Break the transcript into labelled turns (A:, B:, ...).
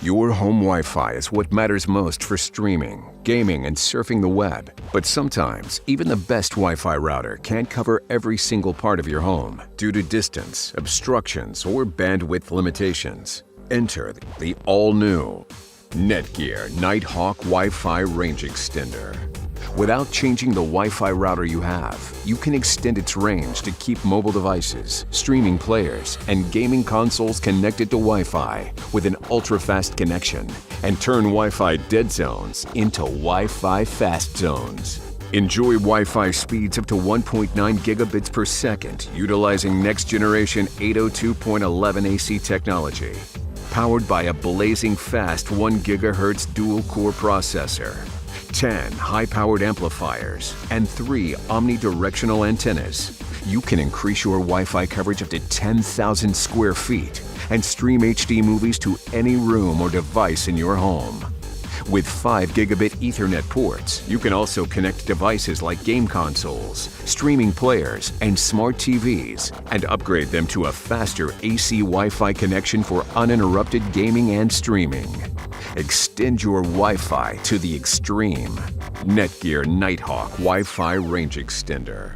A: Your home Wi-Fi is what matters most for streaming, gaming, and surfing the web. But sometimes, even the best Wi-Fi router can't cover every single part of your home due to distance, obstructions, or bandwidth limitations. Enter the all-new Netgear Nighthawk Wi-Fi Range Extender. Without changing the Wi-Fi router you have, you can extend its range to keep mobile devices, streaming players, and gaming consoles connected to Wi-Fi with an ultra-fast connection and turn Wi-Fi dead zones into Wi-Fi fast zones. Enjoy Wi-Fi speeds up to 1.9 gigabits per second utilizing next-generation 802.11 AC technology, powered by a blazing fast 1 GHz dual-core processor, 10 high-powered amplifiers, and 3 omnidirectional antennas. You can increase your Wi-Fi coverage up to 10,000 square feet and stream HD movies to any room or device in your home. With 5 gigabit Ethernet ports, you can also connect devices like game consoles, streaming players, and smart TVs, and upgrade them to a faster AC Wi-Fi connection for uninterrupted gaming and streaming. Extend your Wi-Fi to the extreme. Netgear Nighthawk Wi-Fi Range Extender.